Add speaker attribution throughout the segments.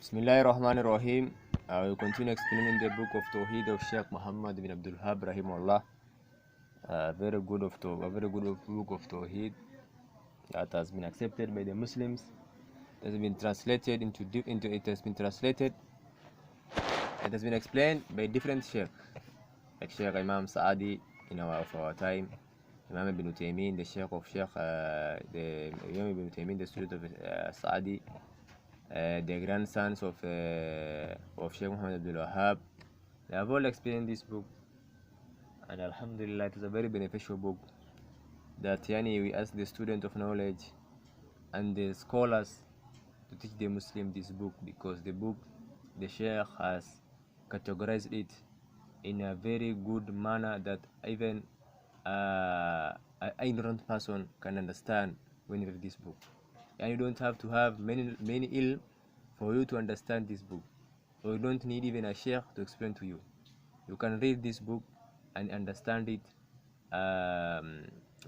Speaker 1: Bismillahirrahmanirrahim. I will continue explaining the book of Tawheed of Sheikh Muhammad bin Abdul Wahhab rahimahullah. A very good book of Tawheed that has been accepted by the Muslims. It has been translated It has been explained by different Sheikh, like Sheikh Imam Saadi of our time, Imam Ibn Taymiyyah, the Sheikh of the Imam Ibn Taymiyyah, the student of Saadi, the grandsons of Sheikh Muhammad Abdul Wahhab. They have all explained this book, and Alhamdulillah, it is a very beneficial book that we ask the student of knowledge and the scholars to teach the Muslim this book, because the Sheikh has categorized it in a very good manner that even an ignorant person can understand when you read this book. And you don't have to have many ilm for you to understand this book, or you don't need even a sheikh to explain to you. You can read this book and understand it,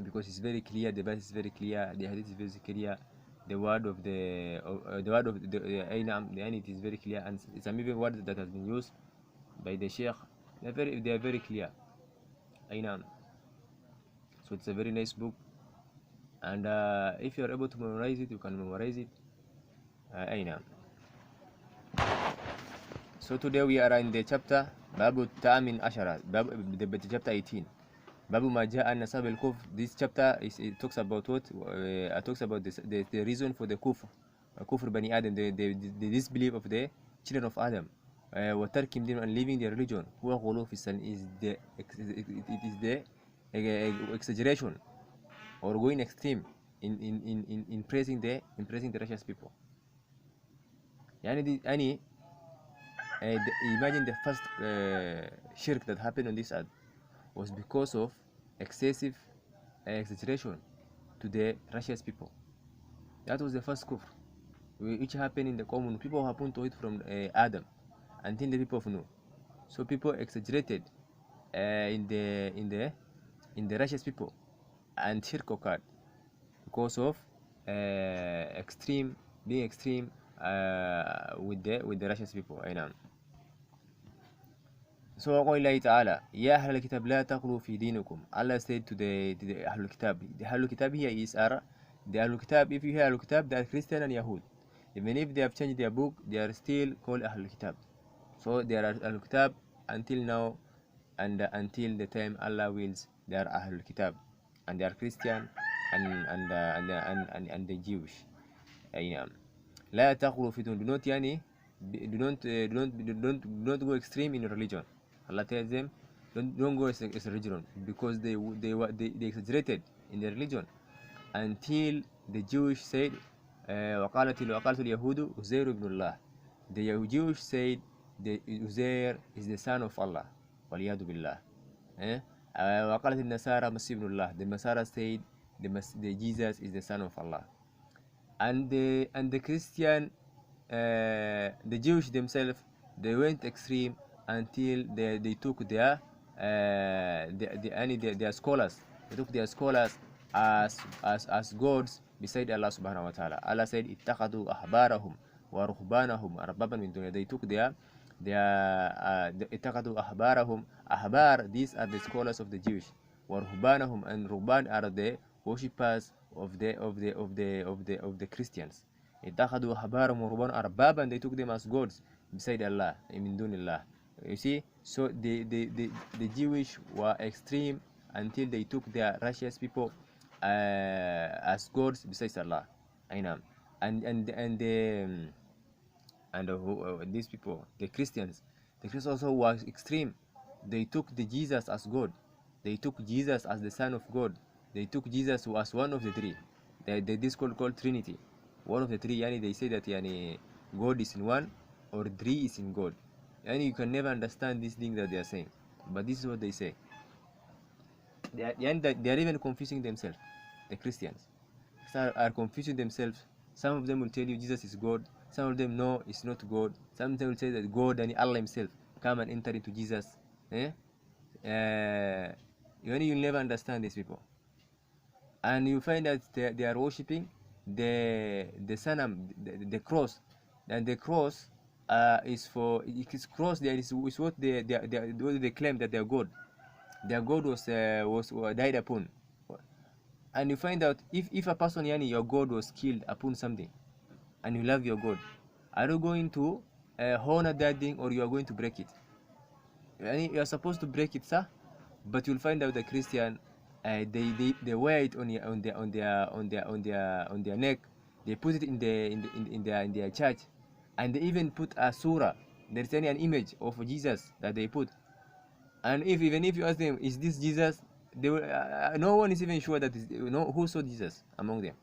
Speaker 1: because it's very clear. The verse is very clear. The hadith is very clear. The word of the it is very clear, and some even words that has been used by the sheikh, they are very clear. So it's a very nice book, and if you are able to memorize it, you can memorize it. So today we are in the chapter Babu Ta'amin Ashara, the chapter 18. Babu Maja and Nasab al-Kuf. This chapter it talks about what? It talks about the reason for the kufr Bani Adam, the disbelief of the children of Adam. وَتَرْكِمْ دِينُ and leaving their religion. هو غلو في السن is the exaggeration or going extreme in praising the righteous people. Imagine the first shirk that happened on this earth was because of excessive exaggeration to the righteous people. That was the first kufr which happened in the common people who happened to it from Adam until the people of Noah. So people exaggerated in the righteous people, and shirk occurred because of being extreme with the righteous people. So Allah Ta'ala, Ya Ahlul Kitab la taqlu fi dinikum. Allah said to the Ahlul Kitab. The Ahlul Kitab here is the Ahlul Kitab. If you hear Ahlul Kitab, they are Christian and Yahud. Even if they have changed their book, they are still called Ahlul Kitab. So they are Ahlul Kitab until now, and until the time Allah wills, they are Ahlul Kitab, and they are Christian and the Jewish. La taqlu fi dinikum. Do not go extreme in religion. Allah tells them, don't go as a religion, because they exaggerated in their religion until the Jewish said, وقالت اليهود عزير ابن الله. The Jewish said the Uzair is the son of Allah. وَلِيَادُ بِاللَّهِ. وقالت النصارى مسيح ابن الله. The Nasara said the Jesus is the son of Allah. And the Christian, the Jewish themselves, they went extreme until they took their scholars. They took their scholars as gods beside Allah subhanahu wa ta'ala. Allah said, اتخذوا أحبارهم ورهبانهم أربابا من دون. They took their اتخذوا أحبارهم. Ahbar, these are the scholars of the Jewish. ورهبانهم, and Ruhban are the worshippers of the Christians. اتخذوا أحبارهم ورهبانهم أربابا, and they took them as gods beside Allah, من دون الله. You see, so the Jewish were extreme until they took their righteous people as gods besides Allah. These people, the Christians also were extreme. They took the Jesus as God. They took Jesus as the Son of God. They took Jesus as one of the three. This called Trinity. One of the three. They say that God is in one, or three is in God. You can never understand these things that they are saying, but this is what they say. They are even confusing themselves. The Christians are confusing themselves. Some of them will tell you Jesus is God. Some of them, no, it's not God. Some of them will say that God and Allah himself come and enter into Jesus. You'll never understand these people. And you find that they are worshipping the sanam, the cross. And the cross is for it is cross. There is what they claim that their God. Their God was died upon. And you find out if a person, yani your God was killed upon something, and you love your God, are you going to honor that thing, or you are going to break it? Yani you are supposed to break it, sir. But you'll find out the Christian, they wear it on their neck. They put it in their church, and they even put a surah. There's an image of Jesus that they put. And even if you ask them, is this Jesus? They will, no one is even sure that who saw Jesus among them.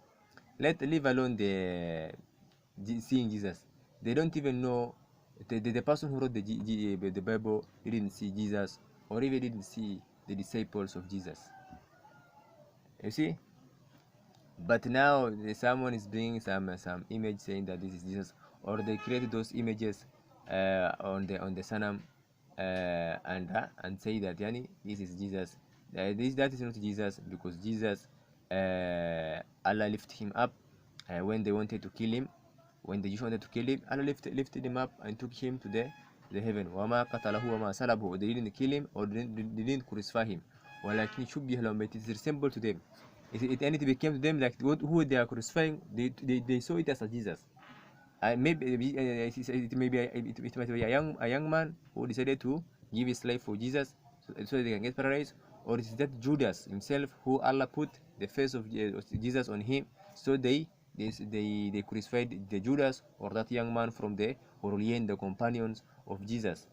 Speaker 1: Leave alone seeing Jesus. They don't even know. The person who wrote the Bible didn't see Jesus, or even didn't see the disciples of Jesus. You see? But now someone is bringing some image saying that this is Jesus, or they created those images on the sanam, and say that yani this is Jesus. That is not Jesus, because Jesus, Allah lifted him up when they wanted to kill him. When the Jews wanted to kill him, Allah lifted him up and took him to the heaven. وَمَا قَتَلَهُ وَمَا صَلَبُهُ. They didn't kill him, or they didn't crucify him. وَلَكِنْ شُبِّهَ لَهُم. It is resembled to them. And it became to them like who they are crucifying. They saw it as a Jesus. Maybe it might be a young man who decided to give his life for Jesus, so they can get paradise, or is that Judas himself who Allah put the face of Jesus on him, so they crucified the Judas, or that young man from the Orlean, the companions of Jesus.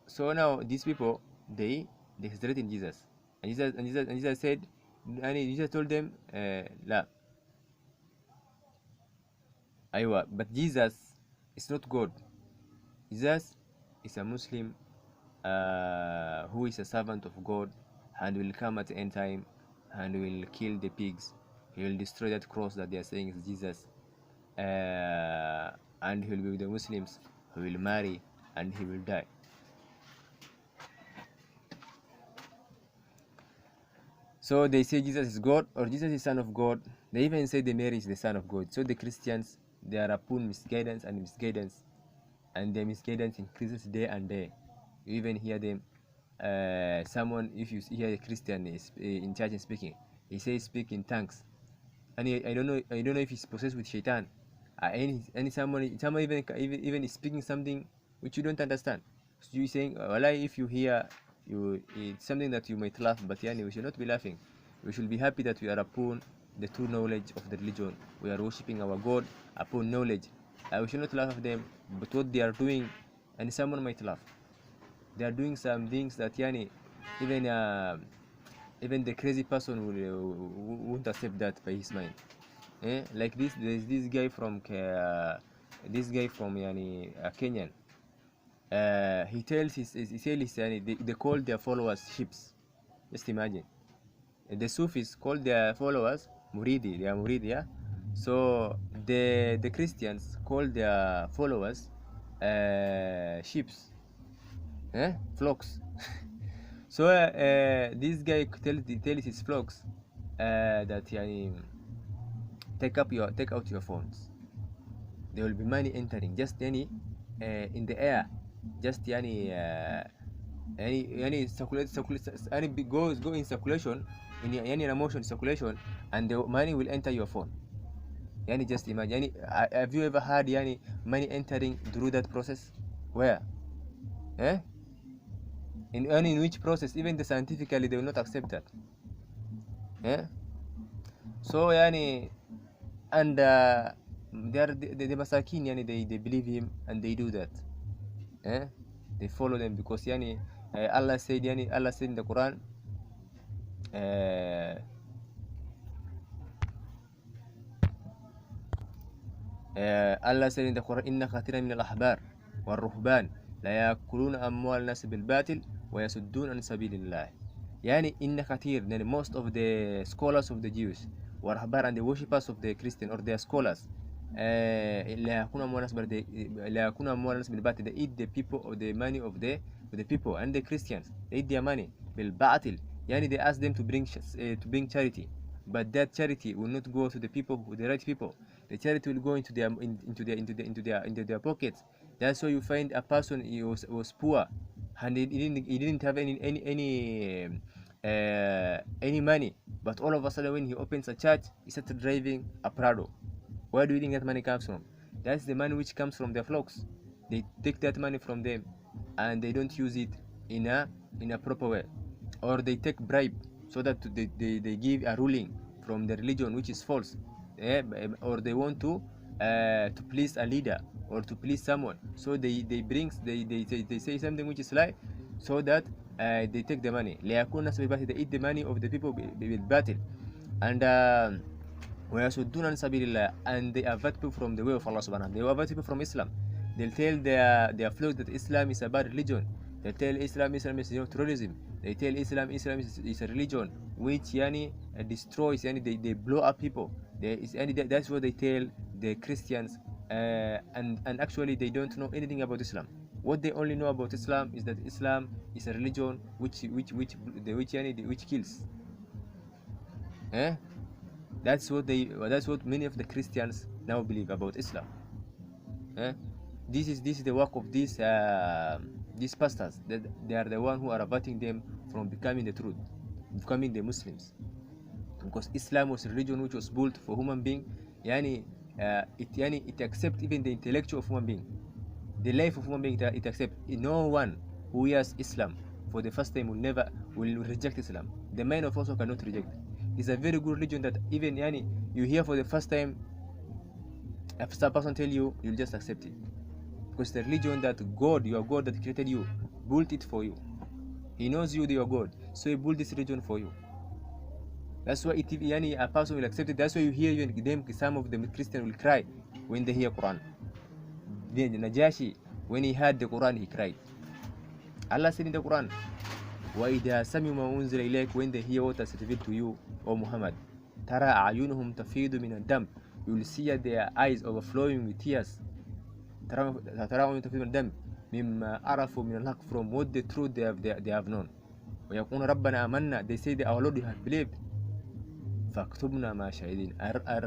Speaker 1: So now these people they hesitate in Jesus, and Jesus said, and Jesus told them, La, Aywa, but Jesus is not God. Jesus is a Muslim who is a servant of God, and will come at the end time, and will kill the pigs. He will destroy that cross that they are saying is Jesus, and he will be with the Muslims. He will marry, and he will die. So they say Jesus is God, or Jesus is Son of God. They even say the Mary is the Son of God. So the Christians, they are upon misguidance, and their misguidance increases day and day. You even hear them. Someone, if you hear a Christian is in church and speaking, he says speak in tongues, and I don't know if he's possessed with shaitan. And someone even is speaking something which you don't understand. So you saying, well, if you hear it's something that you might laugh, but yani we should not be laughing. We should be happy that we are upon the true knowledge of the religion. We are worshipping our God upon knowledge. We should not laugh at them, but what they are doing, and someone might laugh. They are doing some things that yani even the crazy person won't accept that by his mind. Like this, there's this guy from yani Kenyan. He tells they call their followers ships. Just imagine. The Sufis call their followers muridi. They are muridi, yeah. So the Christians call their followers ships, flocks. So this guy tells his flocks that yani, take out your phones. There will be money entering just in the air, just go in circulation, in any motion circulation, and the money will enter your phone. Just imagine. Have you ever had money entering through that process? Where? In which process? Even the scientifically they will not accept that. So and they are the masakin, they believe him, and they do that. They follow them because Allah said in the Quran, Allah said in the Quran, inna kathiran min al-ahbar wal-ruhban la yakuluna amwal nas bil-batil wa yasuddun an sabilillah. Inna kathir, most of the scholars of the Jews, warahbar, and the worshippers of the Christian, or their scholars, they eat the people, or the money of the people, and the Christians, they eat their money bil-batil. They ask them to bring charity, but that charity will not go to the people, the right people. the charity will go into their pockets. That's why you find a person, he was poor, and he didn't have any money, but all of a sudden when he opens a church, he started driving a Prado. Where do you think that money comes from? That's the money which comes from their flocks. They take that money from them, and they don't use it in a proper way, or they take bribe so that they give a ruling from the religion which is false, or they want to please a leader or to please someone, so they say something which is lie, so that they take the money. They eat the money of the people with battle, and ويصدون عن سبيل الله, and they avert people from the way of Allah subhanahu wa ta'ala. They avert people from Islam. They'll tell their flock that Islam is a bad religion. They tell Islam is terrorism. They tell Islam is a religion which destroys, they blow up people. That's what they tell the Christians, and actually they don't know anything about Islam. What they only know about Islam is that Islam is a religion which kills. That's what many of the Christians now believe about Islam. This is the work of these pastors. They are the one who are averting them from becoming the truth, becoming the Muslims, because Islam was a religion which was built for human being. It accepts even the intellectual of human being, the life of human being. It accepts. No one who hears Islam for the first time will reject Islam. The mind of also cannot reject. It's a very good religion that even you hear for the first time, if some person tell you, you'll just accept it, because the religion that your God that created you, built it for you. He knows you, your God, so he built this religion for you. That's why a person will accept it. That's why you hear some of the Christians will cry when they hear Quran. Then Najashi, when he heard the Quran, he cried. Allah said in the Quran, وَإِذَا سَمِعُوا مَا أُنزِلَ إِلَيْكَ, when they hear what is revealed to you, O Muhammad, تَرَى أَعْيُنُهُمْ تَفِيضُ مِنَ الدَّمِ, you will see their eyes overflowing with tears. تَرَى تَفِيضُ مِنَ الدَّمِ مِمَّا عَرَفُوا مِنَ الْحَقِّ, from what the truth they have known. وَيَقُولُونَ رَبَّنَا آمَنَّا, they say that our Lord we have believed. فَاكْتُبْنَا مَعَ الشَّاهِدِينَ,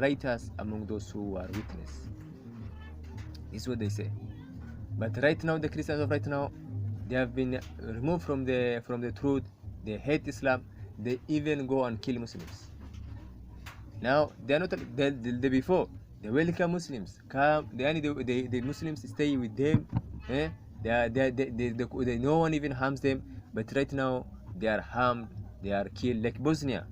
Speaker 1: write us among those who are witness. This is what they say. But right now, the Christians of right now, they have been removed from the truth. They hate Islam. They even go and kill Muslims. Now they are not the before. They welcome Muslims. Come, the Muslims stay with them. No one even harms them. But right now they are harmed. They are killed. Like Bosnia,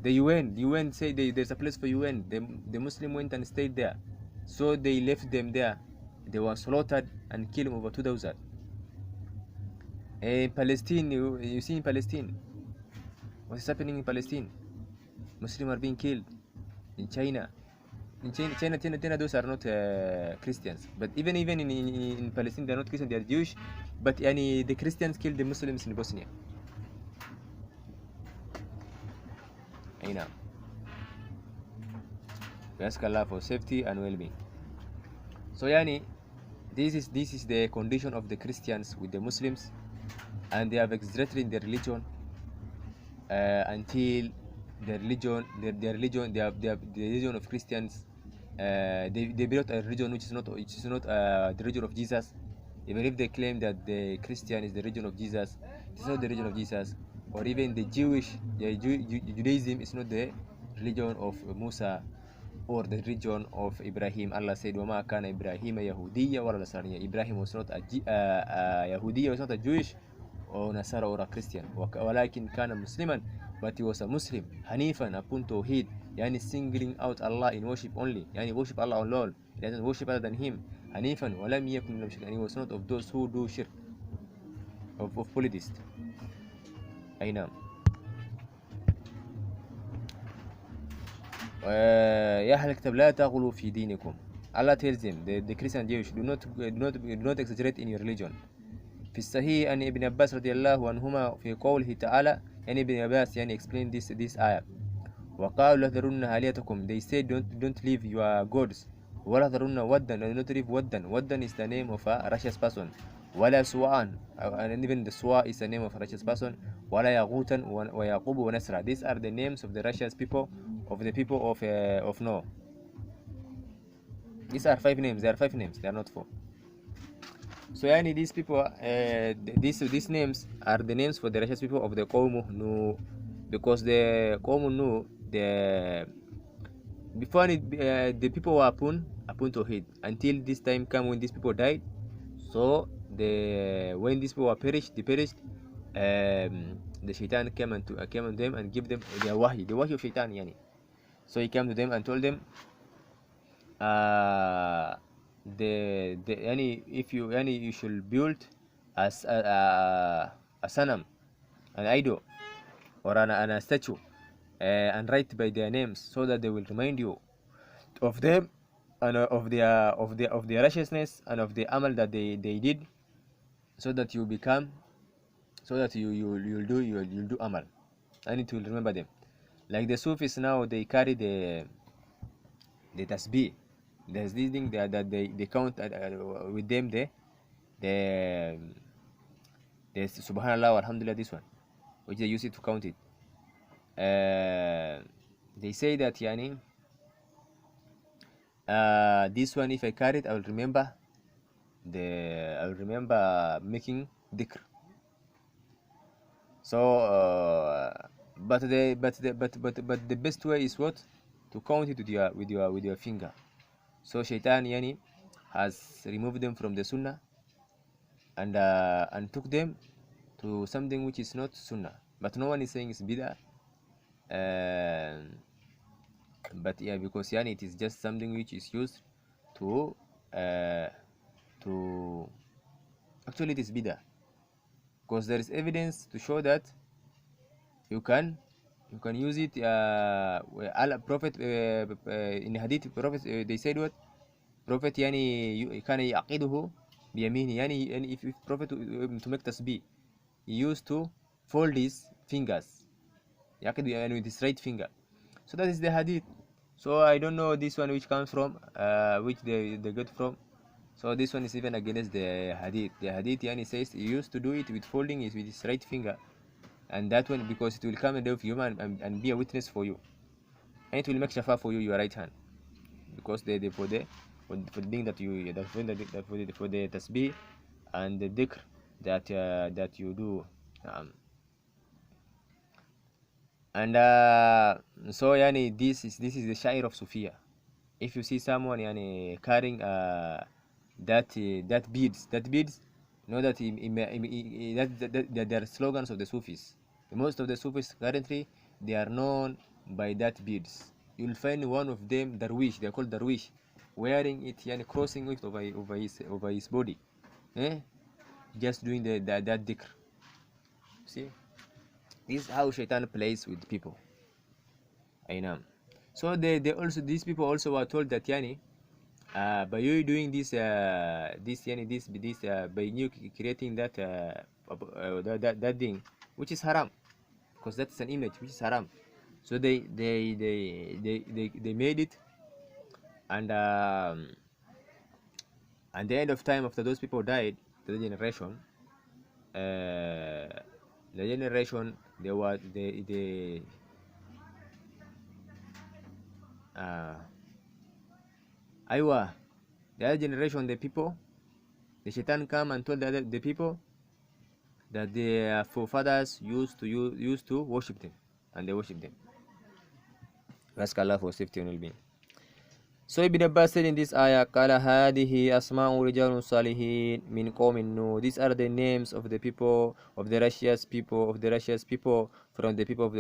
Speaker 1: the UN say there's a place for UN. The Muslim went and stayed there, so they left them there. They were slaughtered and killed over 2,000. In Palestine, you see in Palestine, what is happening in Palestine? Muslims are being killed. In China, those are not Christians. But even in Palestine, they are not Christians, they are Jewish. But the Christians killed the Muslims in Bosnia. We ask Allah for safety and well-being. So this is the condition of the Christians with the Muslims, and they have exaggerated in their religion until the religion of Christians. They built a religion which is not the religion of Jesus. Even if they claim that the Christian is the religion of Jesus, it's not the religion of Jesus. Or even the Judaism is not the religion of Musa or the religion of Ibrahim. Allah said, وَمَا كَانَ إِبْرَاهِيمَ يَهُودِيًّا وَلَا نَصْرَانِيًّا. Ibrahim was not a Yahudi, was not a Jewish or Nasara or a Christian. وَلَكِنْ كَانَ مُسْلِمًا, but he was a Muslim. Hanifan, upon Tawheed, singling out Allah in worship only. Worship Allah alone. He doesn't worship other than Him. Hanifan, وَلَمْ يَكُنْ مِنَ الْمُشْرِكِينَ, and he was not of those who do shirk, of polytheists. يا أهل الكتاب لا تغلوا في دينكم. Allah tells them, the Christian Jewish, do not exaggerate in your religion. في الصحيح أن ابن عباس رضي الله عنهما في قوله تعالى, ابن عباس explained this ayah. وقالوا لا تذرن آلهتكم, they said don't leave your gods. ولا تذرن ودا, do not leave waddan. Waddan is the name of a righteous person. ولا سواء, and even the Suwa is the name of a righteous person. ولا يغوتا ويعقوب ونسرا, these are the names of the righteous people, of the people of Noah. These are 5 names. They are 5 names. They are not 4. So yani these people, these names are the names for the righteous people of the Qawm Nu, because the Qawm Nu, before the people were upon Tawheed until this time come when these people died. So when these people were perished, they perished. The shaitan came on them and give them the wahi of shaitan yani. So he came to them and told them, uh, the yani if you yani you should build as a sanam, an idol, or a statue, and write by their names, so that they will remind you of them, and of their righteousness and of the amal that they did, so that you become, so that you'll do amal, and it will remember them. Like the Sufis now, they carry the tasbih. There's this thing that they count with them, the subhanallah alhamdulillah, this one, which they use it to count it. They say that yani this one, if I carry it, I will remember making dhikr. So but the best way is what? To count it with your finger. So shaitan yani has removed them from the sunnah, and took them to something which is not sunnah. But no one is saying it's bid'ah. But yeah, because yani it is just something which is used to actually it is bid'ah, because there is evidence to show that you can use it. Prophet in hadith, Prophet they said what? Prophet yani كان يعقده بيمينه, yani if Prophet to make tasbih, he used to fold his fingers, يعقد yani with his right finger. So that is the hadith. So I don't know this one which comes from, which they get from. So this one is even against the hadith. The hadith yani says he used to do it with folding it with his right finger, and that one because it will come a day of human and be a witness for you, and it will make shafa for you, your right hand, because for the thing that you for the tasbih and the dhikr that you do. And so yani this is the shair of Sufia. If you see someone yani carrying that beads, know that that they are slogans of the Sufis. Most of the Sufis currently, they are known by that beads. You'll find one of them darwish, they are called darwish, wearing it yani crossing it over his body, just doing that dhikr. See, this is how shaitan plays with people. I know. So they also, these people also were told that yani by you doing this by you creating that that thing which is haram, because that's an image which is haram. So they made it, and at the end of time, after those people died, the generation they were the Aywa, the other generation, the people, the shaitan come and told the people that their forefathers used to worship them, and they worship them. Ask Allah for safety and well-being. So Ibn Abbas said in this ayah, "Qala hadihi asma'u rijalun salihin min qawmin Nuh." These are the names of the people of the righteous people from the people of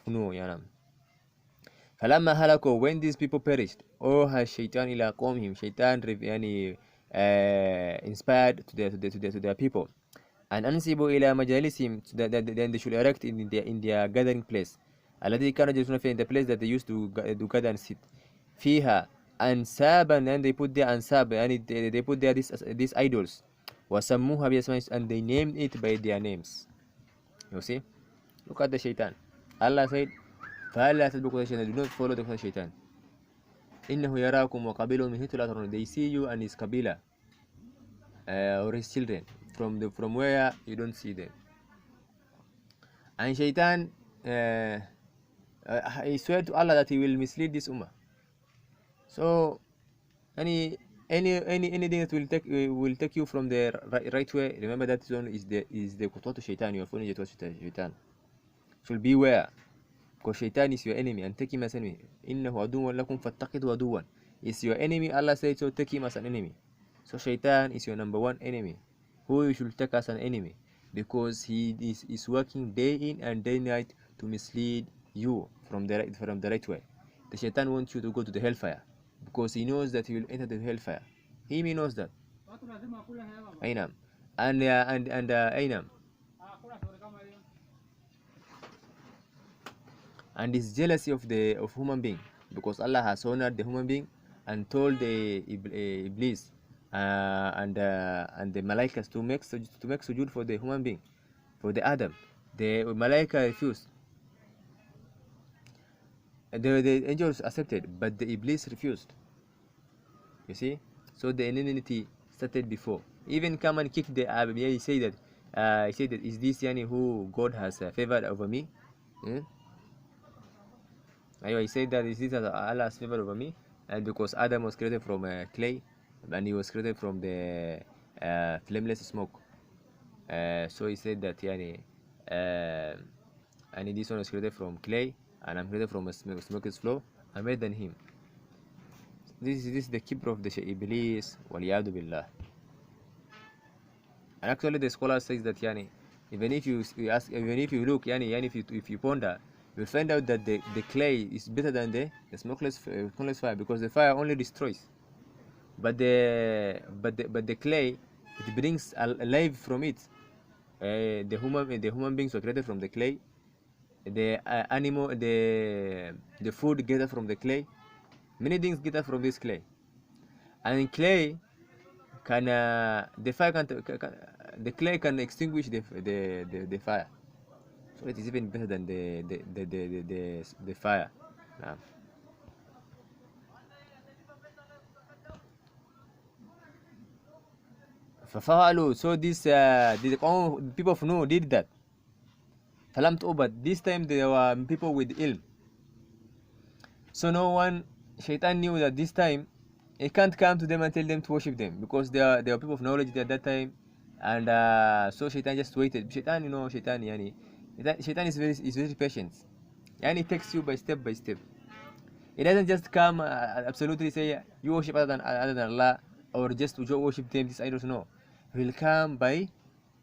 Speaker 1: Nuh. Yanam. فلما هلكوا, when these people perished, أوحى الشيطان إلى قومهم, shaitan يعني inspired to their people, and أنسبوا إلى مجالسهم, then they should erect in their gathering place, الذي كانوا يجلسون فيه, in the place that they used to gather and sit, فيها أنسابا, and they put their ansab, and they put their these idols, وسموها بأسماء, and they named it by their names. You see, look at the shaitan. Allah said, فَأَلَّا تَتَّبِعُوا الشَّيْطَانَ, do not follow the shaitan. إِنَّهُ يَرَاكُمْ وَقَبِيلُهُ مِنْ حَيْثُ لَا تَرَوْنَهُمْ, they see you and his kabila or his children from where you don't see them. And shaitan, he swear to Allah that he will mislead this ummah. So anything that will take you from the right way, remember that zone is the kutwatu shaitan. You are following kutwatu shaitan. Should beware, because shaitan is your enemy, and take him as enemy. Innahu aduwwan lakum fattaqidu aduwwan. Is your enemy. Allah said so. Take him as an enemy. So shaitan is your number one enemy, who you should take as an enemy, because he is working day in and day night to mislead you from the right way. The shaitan wants you to go to the hellfire, because he knows that you will enter the hellfire. He knows that. Ainam. And Ainam. And is jealousy of human being, because Allah has honored the human being and told the Iblis and the Malaikas to make sujood for the human being, for the Adam. The Malaika refused. The angels accepted, but the Iblis refused. You see, so the enmity started before. Even come and kick the he say that is this yani who God has favored over me? I said that is this Allah's favor over me, and because Adam was created from clay, and he was created from the flameless smoke. So he said that yani, and this one was created from clay, and I'm created from a smokeless flow. I'm better than him. This is the keeper of the Iblis, waliyadu billah. And actually, the scholar says that yani, even if you look, yani if you ponder, you'll find out that the clay is better than the smokeless fire, because the fire only destroys, but the clay, it brings alive from it. The human beings were created from the clay. The animal, the food gathered from the clay. Many things gathered from this clay, and clay can the clay can extinguish the fire. So it is even better than the fire. Now, so this the people of Noah did that. But this time there were people with ilm. So no one, Shaitan knew that this time he can't come to them and tell them to worship them, because they were people of knowledge at that time, and so Shaitan just waited. Shaitan is very patient. Yani takes you by step by step. It doesn't just come absolutely say you worship other than Allah, or just worship them, these idols. No, he will come by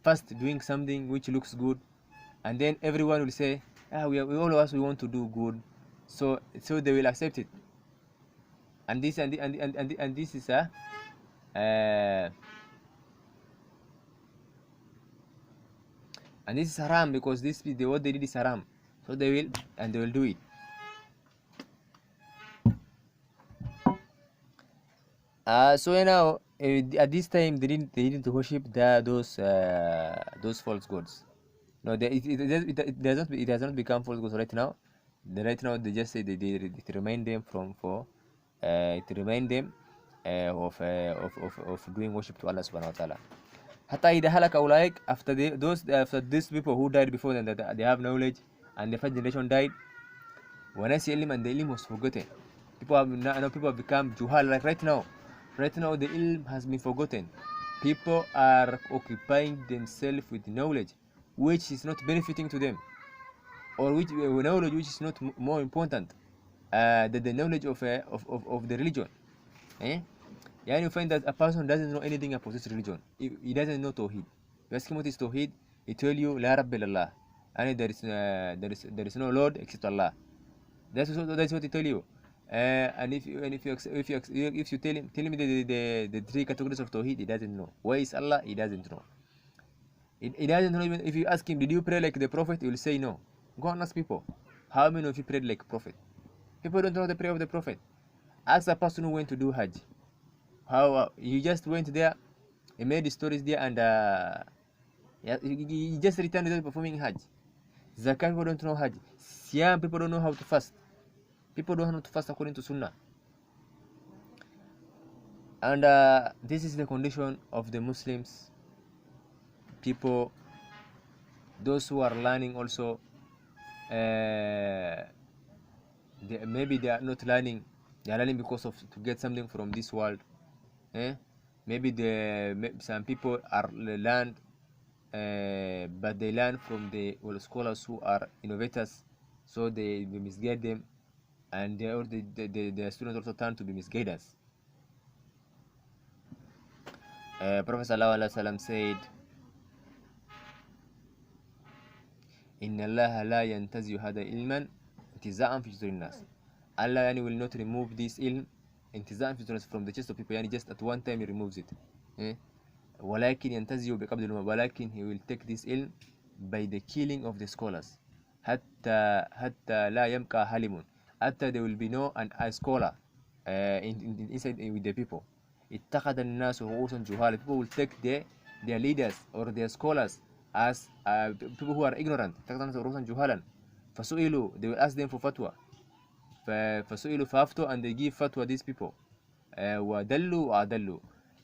Speaker 1: first doing something which looks good, and then everyone will say, we all of us, we want to do good, so they will accept it. And this is and this is haram, because what they did is haram, so they will do it. So now at this time they didn't worship those false gods. No, it has not become false gods right now. Right now they just say they remind them of doing worship to Allah subhanahu wa ta'ala. Hatta إذا هلك أولئك, after these people who died before them, that they have knowledge, and the first generation died, ونسي العلم, and the ilm was forgotten. People have become juhal. Like right now the ilm has been forgotten. People are occupying themselves with knowledge which is not benefiting to them, or knowledge which is not more important than the knowledge of the religion. Yeah, you find that a person doesn't know anything about this religion. He doesn't know Tawheed. You ask him what is Tawheed, he tell you La Rabbi Allah, and there is no Lord except Allah. That's what he tell you. And if you tell him the three categories of Tawheed, he doesn't know. Where is Allah? He doesn't know. He doesn't know. Even if you ask him, did you pray like the Prophet? He will say no. Go and ask people, how many of you prayed like Prophet? People don't know the prayer of the Prophet. Ask a person who went to do Hajj. How he just went there, he made the stories there, and he just returned without performing Hajj. Zakat, people don't know Hajj. Siyam, people don't know how to fast. People don't know how to fast according to Sunnah. And this is the condition of the Muslims. People, those who are learning also, maybe they are not learning They are learning because of to get something from this world. Maybe some people are learned, but they learn from the scholars who are innovators, so they misguide them, and the students also turn to be misguiders. Prophet sallallahu alaihi wasallam said, إن الله لا ينتزع هذا علما انتزاعا في صدور الناس. Allah will not remove this ilm انتزاعا في صدور الناس from the chest of people, just at one time he removes it. ولكن ينتزع بقبض الأمة, ولكن he will take this ilm by the killing of the scholars. حتى لا يبقى حلم, حتى there will be no a scholar inside with the people. اتخذ الناس رؤوسا جهالا, people will take their leaders or their scholars as people who are ignorant. اتخذ الناس رؤوسا جهالا فسئلوا, they will ask them for fatwa. فسئلوا فافتوا, and they give fatwa these people. وَدَلُّوا وَأَدَلُّوا,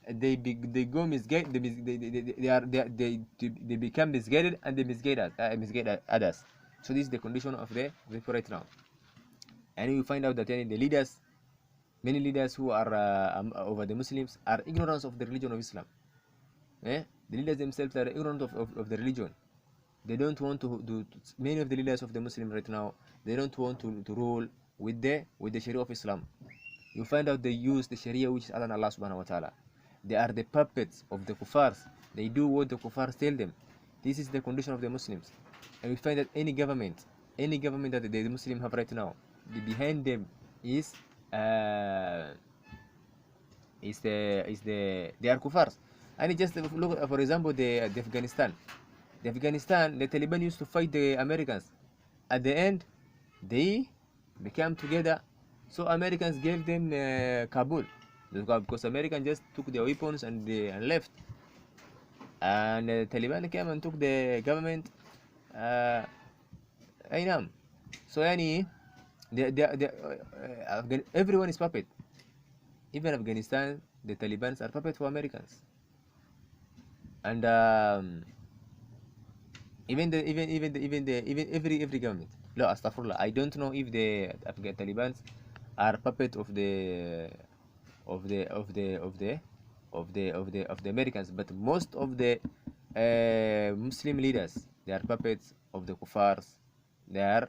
Speaker 1: they go misguide, they become misguided, and they misguide others. So this is the condition of the people right now. And you find out that the leaders, many leaders who are over the Muslims, are ignorant of the religion of Islam. The leaders themselves are ignorant of the religion. They don't want to do, many of the leaders of the Muslim right now, they don't want to rule with the Sharia of Islam. You find out they use the Sharia which is Allah subhanahu wa ta'ala. They are the puppets of the kuffars. They do what the kuffars tell them. This is the condition of the Muslims. And we find that any government that the Muslims have right now, behind them is they are kuffars. And just look, for example, the Afghanistan. The Taliban used to fight the Americans. At the end, they became together. So Americans gave them Kabul, because Americans just took their weapons and left. And the Taliban came and took the government. So everyone is puppet. Even Afghanistan, the Taliban are puppet for Americans. And even every government. No, astaghfirullah. I don't know if the Afghan Taliban are puppet of the Americans, but most of the Muslim leaders, they are puppets of the kuffars. They are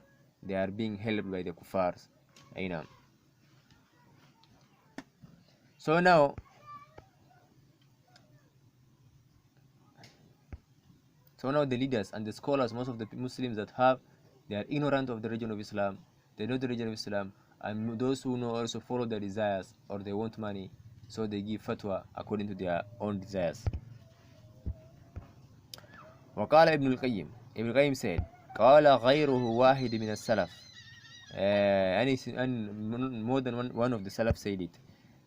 Speaker 1: being helped by the kuffars. So now the leaders and the scholars, most of the Muslims that have, they are ignorant of the religion of Islam. They know the religion of Islam, and those who know also follow their desires, or they want money, so they give fatwa according to their own desires. وقال ابن القيم said, قال غيره واحد من السلف, and more than one of the Salaf said it.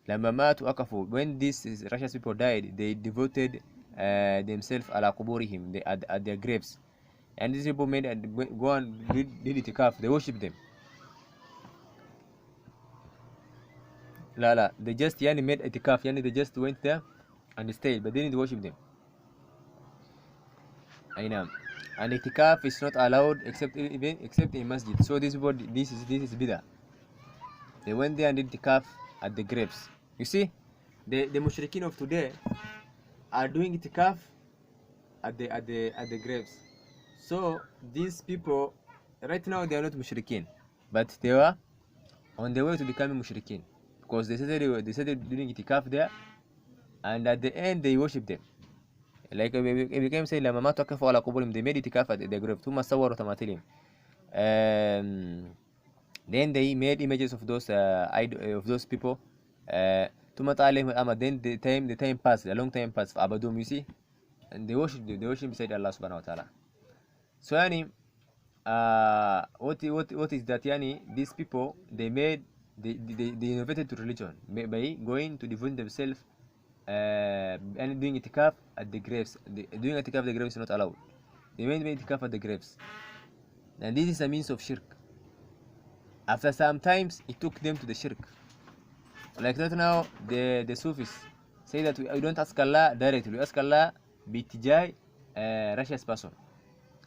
Speaker 1: لما ماتوا أكفوا, when these righteous people died, they devoted themselves على قبورهم, at their graves. And these people go and did itikaf, they worship them. They just made itikaf, they just went there and stayed, but they didn't worship them. And itikaf is not allowed except in masjid. So this is bidah. They went there and did itikaf at the graves. You see, the mushrikeen of today are doing itikaf at the graves. So these people right now, they are not mushrikeen, but they were on the way to becoming mushrikeen, because they started doing itikaf there, and at the end they worship them. Like it became saying, لما ماتوا كفوا على قبورهم, they made itikaf at the grave. ثم صوروا تماثيلهم. Then they made images of those people. ثم طال عليهم الأمد. Then the time passed, a long time passed. فعبدوهم, you see, and they worship beside Allah subhanahu wa ta'ala. So what is that? These people, they innovated to religion by going to devote themselves and doing itikaf at the graves. Doing itikaf at the graves is not allowed. They went itikaf at the graves, and this is a means of shirk. After some times, it took them to the shirk. Like that now, the Sufis say that we don't ask Allah directly. We ask Allah bitijai righteous person.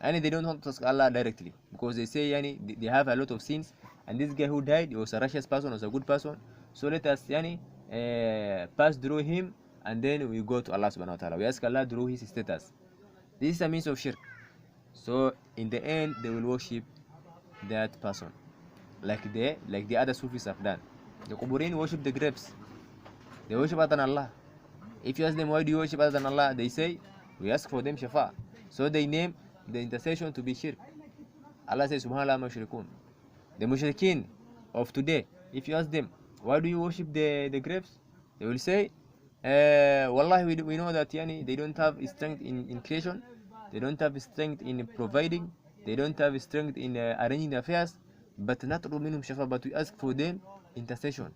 Speaker 1: And they don't want to ask Allah directly, because they say they have a lot of sins, and this guy who died, he was a righteous person, was a good person, So let us pass through him, and then we go to Allah subhanahu wa ta'ala. We ask Allah through his status. This is a means of shirk. So in the end, they will worship that person, like the other Sufis have done. The Quburin worship the grapes. They worship other than Allah. If you ask them why do you worship other than Allah, they say we ask for them shafa. So they name the intercession to be shirk. Allah says subhanallah mushrikun. The mushrikeen of today, if you ask them why do you worship the grapes, they will say wallahi we know that they don't have strength in creation, they don't have strength in providing, they don't have strength in arranging the affairs, but not minhum shafa, but we ask for them intercession.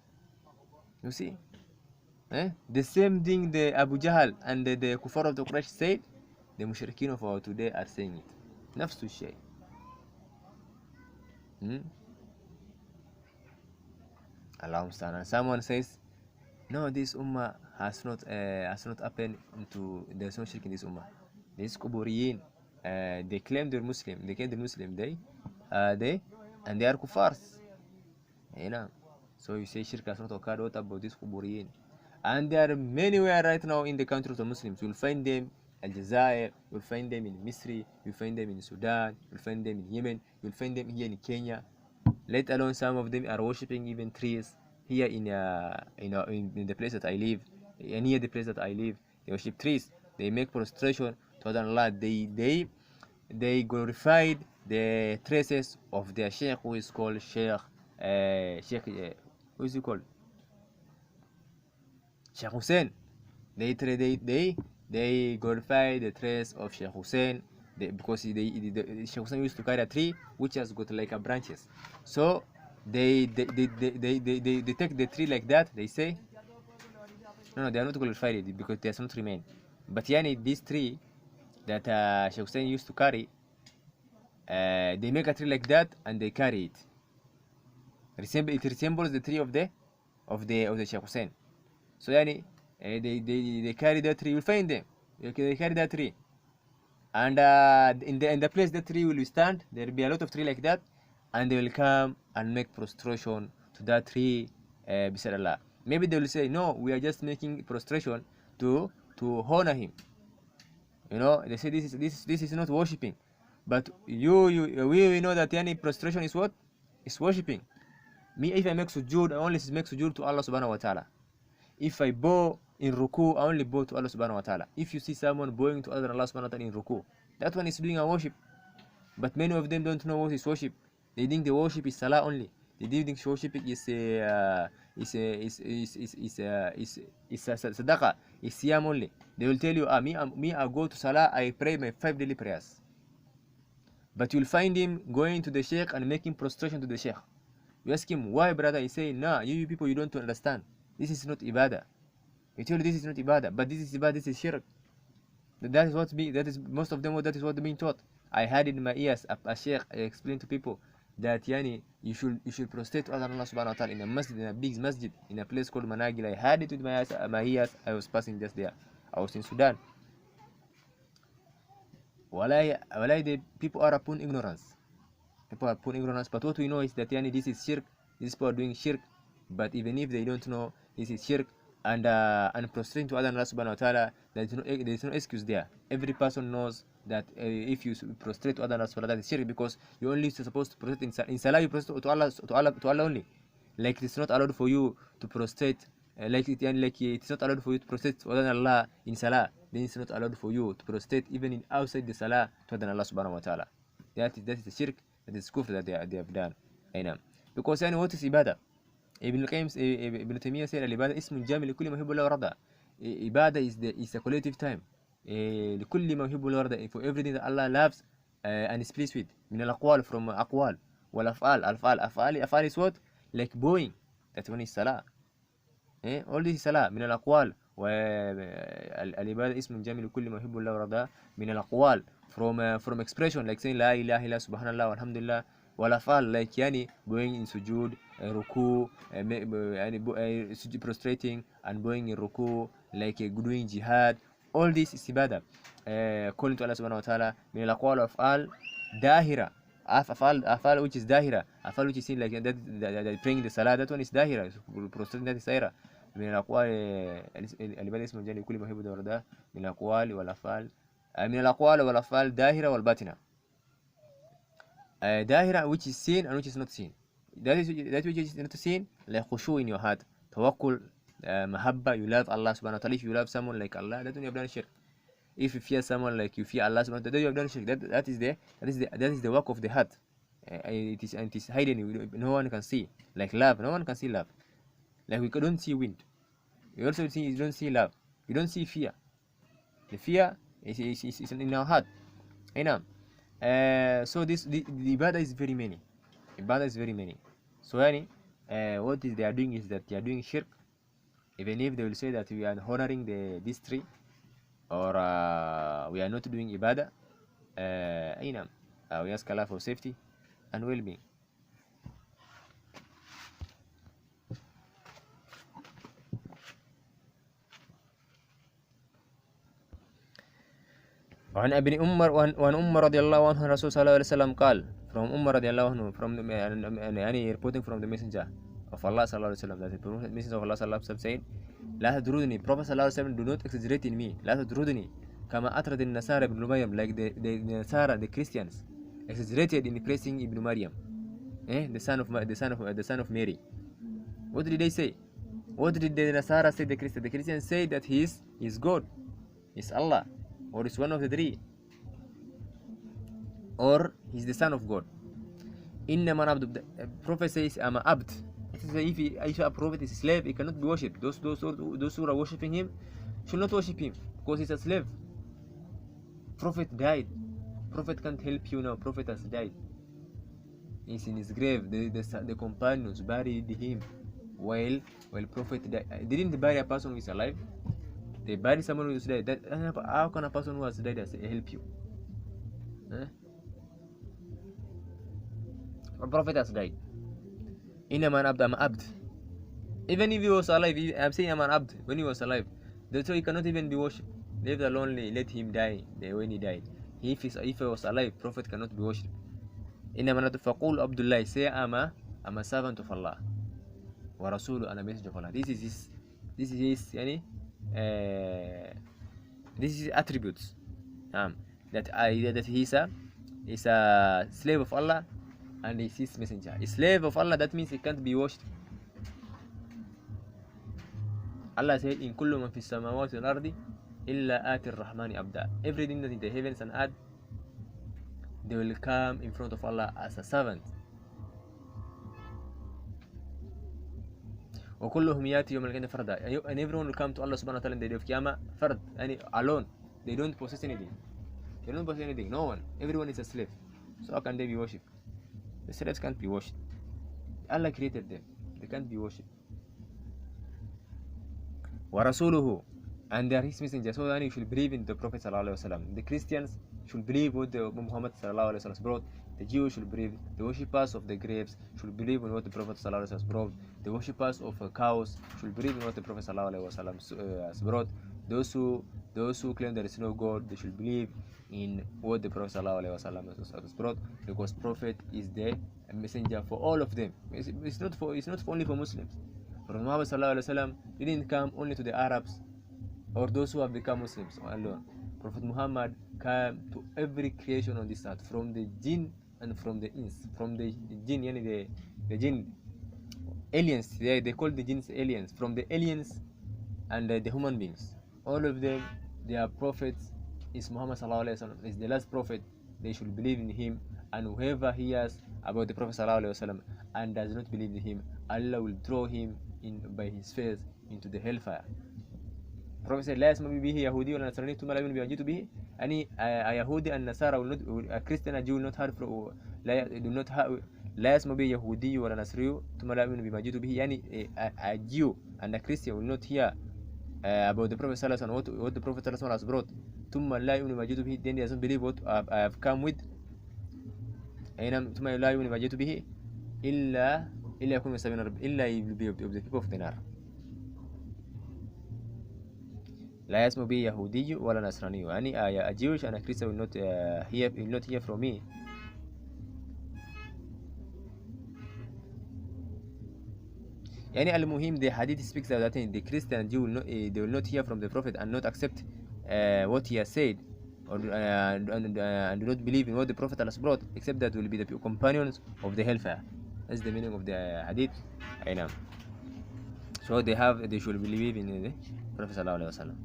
Speaker 1: You see, the same thing the Abu Jahl and the kuffar of the Quraysh said, the mushrikeen of our today are saying it. Nafsu shay. Allah understand. Someone says, no, this ummah has not happened into, there's no shirk in this ummah. These Quburiyin, they claim they're Muslim. They claim they're Muslim. They are kuffars. So you say shirk has not occurred. What about these Quburiyin? And there are many where right now in the country of the Muslims. You'll find them in Aljazair, you'll find them in Misri, you'll find them in Sudan, you'll find them in Yemen, you'll find them here in Kenya. Let alone some of them are worshipping even trees here in the place that I live. Near the place that I live, they worship trees. They make prostration to Allah. They glorified the traces of their sheikh, who is called Sheikh who is he called? Sheikh Hussein. They glorify the trace of Sheikh Hussein, because Sheikh Hussein used to carry a tree which has got like a branches. So they take the tree like that. They say no, they are not glorified it because they does not remain. But this tree that Sheikh Hussein used to carry, they make a tree like that and they carry it. It resembles the tree of the Sheikh Hussein. So they carry that tree. You'll find them. They carry that tree, and in the place the tree will stand, there will be a lot of tree like that, and they will come and make prostration to that tree beside Allah. Maybe they will say, no, we are just making prostration to honor him. They say this is not worshipping, but we know that any prostration is what? Is worshipping. Me, if I make sujood, I only make sujood to Allah subhanahu wa ta'ala. If I bow in ruku, I only bow to Allah subhanahu wa ta'ala. If you see someone bowing to other Allah subhanahu wa ta'ala in ruku, that one is doing a worship. But many of them don't know what is worship. They think the worship is salah only. They think worship is sadaqah, is siyam only. They will tell you, me I go to salah, I pray my 5 daily prayers. But you'll find him going to the sheikh and making prostration to the sheikh. You ask him, why, brother? He say, nah, you people, you don't understand. This is not ibadah. We tell you this is not ibadah, but this is ibadah, this is shirk. That is most of them, that is what they're being taught. I had in my ears a sheikh explain to people that you should prostrate to Allah subhanahu wa ta'ala in a masjid, in a big masjid, in a place called Managil. I had it with my ears. I was passing just there. I was in Sudan. Walai, the people are upon ignorance. But what we know is that this is shirk. These people are doing shirk. But even if they don't know this is shirk, and prostrating to Allah subhanahu wa ta'ala, there is no excuse there. Every person knows that if you prostrate to Allah subhanahu wa ta'ala, that is shirk, because you only supposed to prostrate in salah. You prostrate to Allah only. Like it's not allowed for you to prostrate. It's not allowed for you to prostrate to Allah in salah. Then it's not allowed for you to prostrate even in outside the salah to Allah subhanahu wa ta'ala. That is the shirk. That is kufr that they have done. Because what is ibadah? Ibn Taymiyyah said, al-ibadah ismun jami likulli ma yuhibbu Allah wa yarda. Ibadah is a collective time. لكل ما يحب الله ويرضى, for everything that Allah loves and is pleased with. من الأقوال, from أقوال, والأفعال, أفعال is what? Like bowing. That's when it's salah. All this is salah. من الأقوال, العبادة اسم جامع لكل ما يحب الله ويرضى. من الأقوال, from expression, like saying لا إله إلا سبحان الله والحمد لله. والأفعال, like bowing in sujood, ruku, prostrating and bowing in ruku, like doing jihad. All this is ibadah, calling to Allah subhanahu wa ta'ala. من الأقوال والأفعال داهرة Afal which is dahira, afal which is seen like that praying the salah, that one is dahira, prostrating, that is dahira. من الأقوال اللي بدأ اسمه الجاني كل ما هي بدور ده من الأقوال والأفعال، من الأقوال والأفعال داهرة والباطنة. داهرة which is seen and which is not seen. That which is not seen, like khushu in your heart, tawakkul, mahabba, you love Allah subhanahu wa ta'ala. If you love someone like Allah, that one you have done shirk. If you fear someone like you fear Allah subhanahu wa ta'ala, you have done shirk. That is the work of the heart. It is hidden, no one can see. Like love, no one can see love. Like we don't see wind. You also see, you don't see love. You don't see fear. The fear is in our heart. So the ibadah is very many. Ibadah is very many. So what they are doing is that they are doing shirk. Even if they will say that we are honoring this tree, or we are not doing ibadah, we ask Allah for safety and well-being. وعن ابن وعن رضي الله عنه الرسول صلى الله عليه وسلم قال, from رضي الله عنه, from reporting from the messenger of Allah صلى الله عليه وسلم, that the messenger of Allah صلى الله عليه وسلم said, لا تدروني, Prophet صلى الله عليه وسلم, do not exaggerate in me, لا تدروني كما أطرد النصارى ابن مريم, like the Nasara, the Christians exaggerated in praising Ibn Maryam, the son of Mary. What did they say? What did the Nasara say? The Christians say that he is God, is Allah, or is one of the three, or he's the son of God. إنما عبد, Prophet says, I'm an abd. If a prophet is a slave, he cannot be worshipped. Those who are worshipping him should not worship him, because he's a slave. Prophet died. Prophet can't help you now. Prophet has died. He's in his grave. The companions buried him while Prophet died. They didn't bury a person who is alive. They buried someone who is dead. How can a person who has died help you? A prophet has died. إنما أنا عبد, I'm abd. Even if he was alive, I'm saying I'm an abd when he was alive. That's why he cannot even be worshipped. Leave alone, let him die when he died. If he was alive, Prophet cannot be worshipped. إنما أنا فقول عبد الله, say I'm a servant of Allah, ورسوله, and a messenger of Allah. This is attributes. That he is a slave of Allah, and he is his messenger. A slave of Allah, that means he can't be worshipped. Allah said, in kullu man fis samawati wal ardi illa ati ar-rahmani abda. Everything that in the heavens and earth, they will come in front of Allah as a servant. وكلهم ياتي يوم القيامة فردا. And everyone will come to Allah subhanahu wa ta'ala in the day of Qiyamah fard, and alone. They don't possess anything. No one. Everyone is a slave. So how can they be worshipped? The slaves can't be worshipped. Allah created them. They can't be worshipped. وَرَسُولُهُ, and they are his messengers. So then you should believe in the Prophet sallallahu alaihi wasallam. The Christians should believe what the Muhammad sallallahu alaihi wasallam brought. The Jews should believe. The worshippers of the graves should believe in what the Prophet sallallahu alaihi wasallam brought. The worshippers of cows should believe in what the Prophet sallallahu alaihi wasallam has brought. Those who claim there is no God, they should believe in what the Prophet sallallahu alaihi wasallam has brought, because Prophet is the messenger for all of them. It's not only for Muslims. Prophet Muhammad sallallahu alaihi wasallam didn't come only to the Arabs or those who have become Muslims alone. Prophet Muhammad came to every creation on this earth, from the jinn and from the ins. From the jinn, the jinn aliens, they call the jinns aliens. From the aliens and the human beings, all of them, their prophets is Muhammad sallallahu alaihi wasallam, is the last prophet. They should believe in him, and whoever hears about the Prophet sallallahu alaihi wasallam and does not believe in him, Allah will throw him in by his face into the hellfire. Prophet said, لا يسمع به يهودي ولا نصراني ثم لا يؤمن بما جئت به. Any a Yahudi and Nasara will not, a Christian and Jew will not have, do not have, لا يسمع به يهودي ولا نصراني ثم لا يؤمن بما جئت به. Yani a Jew and a Christian will not hear about the Prophet sallallahu alaihi wasallam, what the Prophet sallallahu alaihi wasallam has brought. ثم لا يؤمن بما جئت به, then he doesn't believe what I have come with. ثم لا يؤمن بما جئت به إلا يكون من السابقين الأولين, إلا he will be of the people of the nar. لا يسمع به يهودي ولا نصراني. يعني a Jewish and a Christian will not hear from me يعني المهم the hadith speaks that the Christian and Jew will not, they will not hear from the Prophet and not accept what he has said, or and do not believe in what the Prophet has brought, except that will be the companions of the hellfire. That's the meaning of the hadith. I know. So they should believe in the Prophet sallallahu alaihi wasallam.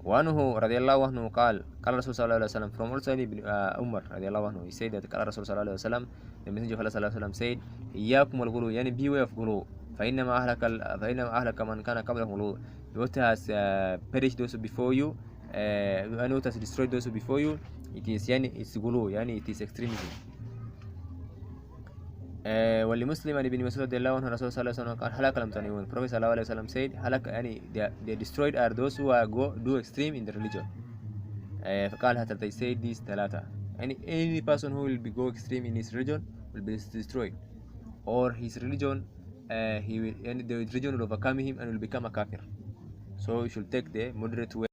Speaker 1: وعنه رضي الله عنه قال رسول صلى الله عليه وسلم, from also Ibn Umar رضي الله عنه, he said that قال رسول صلى الله عليه وسلم, the messenger of Allah صلى الله عليه وسلم said, إياكم الغلو, يعني beware of غلو, فإنما أهلك من كان قبلهم غلو. What has perished those before you, and what has destroyed those before you, it is يعني it's غلو, يعني it is extremism. ولمسلم عن ابن مسعود رضي الله عنه رسول صلى الله عليه وسلم قال هلك الممتنعون. Prophet صلى الله عليه وسلم said هلك يعني they destroyed are those who are do extreme in the religion. فقال حتى they said these ثلاثة, any person who will be go extreme in his religion will be destroyed, or his religion he will, and the religion will overcome him and will become a kafir. So you should take the moderate way.